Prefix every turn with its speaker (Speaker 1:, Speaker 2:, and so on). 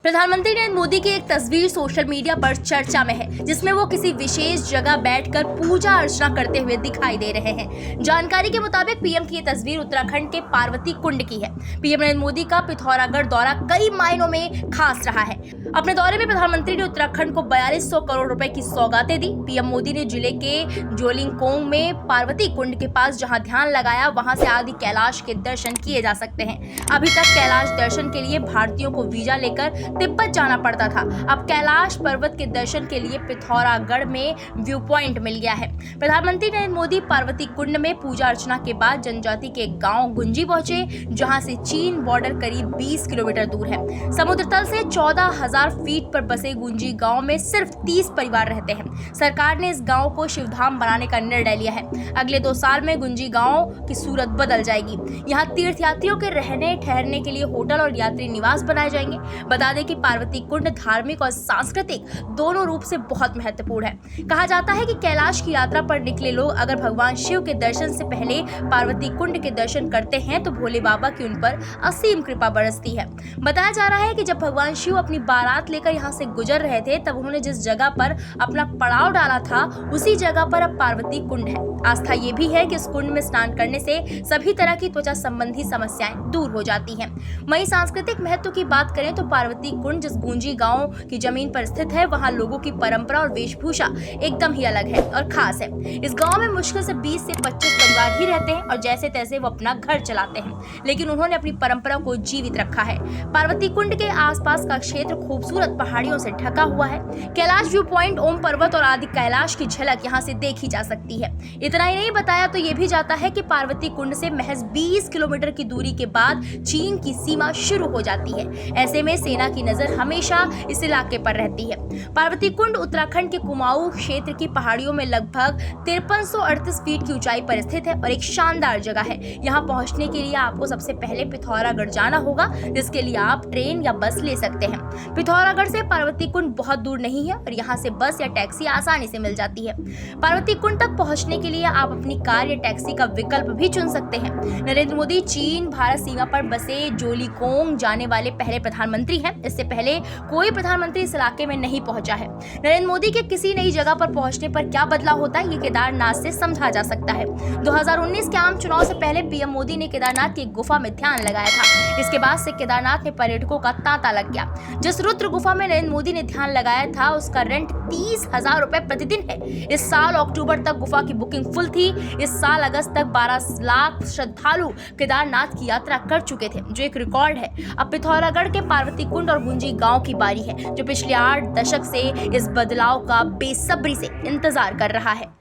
Speaker 1: प्रधानमंत्री नरेंद्र मोदी की एक तस्वीर सोशल मीडिया पर चर्चा में है, जिसमें वो किसी विशेष जगह बैठकर पूजा अर्चना करते हुए दिखाई दे रहे हैं। जानकारी के मुताबिक पीएम की ये तस्वीर उत्तराखंड के पार्वती कुंड की है। पीएम नरेंद्र मोदी का पिथौरागढ़ दौरा कई मायनों में खास रहा है। अपने दौरे में प्रधानमंत्री ने उत्तराखंड को 4200 करोड़ रुपए की सौगातें दी। पीएम मोदी ने जिले के जोलिंगकोंग में पार्वती कुंड के पास जहां ध्यान लगाया, वहां से आदि कैलाश के दर्शन किए जा सकते हैं। अभी तक कैलाश दर्शन के लिए भारतीयों को वीजा लेकर तिब्बत जाना पड़ता था। अब कैलाश पर्वत के दर्शन के लिए पिथौरागढ़ में व्यू पॉइंट मिल गया है। प्रधानमंत्री नरेंद्र मोदी पार्वती कुंड में पूजा अर्चना के बाद जनजाति के गांव गुंजी पहुंचे, जहां से चीन बॉर्डर करीब 20 किलोमीटर दूर है। समुद्र तल से 14,000 फीट पर बसे गुंजी गांव में सिर्फ 30 परिवार रहते हैं। सरकार ने इस गांव को शिवधाम बनाने का निर्णय लिया है। अगले 2 साल में गुंजी गांव की सूरत बदल जाएगी। यहाँ तीर्थयात्रियों के रहने ठहरने के लिए होटल और यात्री निवास बनाए जाएंगे। बता दें कि पार्वती कुंड धार्मिक और सांस्कृतिक दोनों रूप से बहुत महत्वपूर्ण है। कहा जाता है कि कैलाश की यात्रा पर निकले लोग अगर भगवान शिव के दर्शन से पहले पार्वती कुंड के दर्शन करते हैं तो भोले बाबा की उन पर असीम कृपा बरसती है। बताया जा रहा है कि जब भगवान शिव अपनी बारात लेकर यहाँ से गुजर रहे थे, तब उन्होंने जिस जगह पर अपना पड़ाव डाला था, उसी जगह पर अब पार्वती कुंड है। आस्था ये भी है कि इस कुंड में स्नान करने से सभी तरह की त्वचा संबंधी समस्याएं दूर हो जाती हैं। वहीं सांस्कृतिक महत्व की बात करें तो पार्वती कुंड जिस गुंजी गांव की जमीन पर स्थित है, वहां लोगों की परंपरा और वेशभूषा एकदम ही अलग है और खास है। इस गांव में मुश्किल से 20 से 25 परिवार ही रहते हैं और जैसे तैसे वो अपना घर चलाते हैं, लेकिन उन्होंने अपनी परंपरा को जीवित रखा है। पार्वती कुंड के आसपास का क्षेत्र खूबसूरत पहाड़ियों से ढका हुआ है। कैलाश व्यू पॉइंट, ओम पर्वत और आदि कैलाश की झलक यहाँ से देखी जा सकती है। इतना ही नहीं, बताया तो ये भी जाता है कि पार्वती कुंड से महज 20 किलोमीटर की दूरी के बाद चीन की सीमा शुरू हो जाती है। ऐसे में सेना की नजर हमेशा इस इलाके पर रहती है। पार्वती कुंड उत्तराखंड के कुमाऊं क्षेत्र की पहाड़ियों में लगभग 5338 फीट की ऊंचाई पर स्थित है और एक शानदार जगह है। यहाँ पहुंचने के लिए आपको सबसे पहले पिथौरागढ़ जाना होगा, जिसके लिए आप ट्रेन या बस ले सकते हैं। पिथौरागढ़ से पार्वती कुंड बहुत दूर नहीं है और यहाँ से बस या टैक्सी आसानी से मिल जाती है। पार्वती कुंड तक पहुंचने के लिए आप अपनी कार या टैक्सी का विकल्प भी चुन सकते हैं। नरेंद्र मोदी चीन भारत सीमा पर बसे जोलीकोंग जाने वाले पहले प्रधानमंत्री हैं। इससे पहले कोई प्रधानमंत्री इस इलाके में नहीं पहुंचा है। नरेंद्र मोदी के किसी नई जगह पर पहुंचने पर क्या बदलाव होता है, ये केदारनाथ से समझा जा सकता है। 2019 के आम चुनाव से पहले पीएम मोदी ने केदारनाथ की गुफा में ध्यान लगाया था। इसके बाद से केदारनाथ में पर्यटकों का तांता लग गया। जिस रुद्र गुफा में नरेंद्र मोदी ने ध्यान लगाया था, उसका रेंट 30,000 रुपए प्रतिदिन है। इस साल अक्टूबर तक गुफा की बुकिंग फुल थी। इस साल अगस्त तक 12 लाख श्रद्धालु केदारनाथ की यात्रा कर चुके थे, जो एक रिकॉर्ड है। अब पिथौरागढ़ के पार्वती कुंड और गुंजी गांव की बारी है, जो पिछले 8 दशक से इस बदलाव का बेसब्री से इंतजार कर रहा है।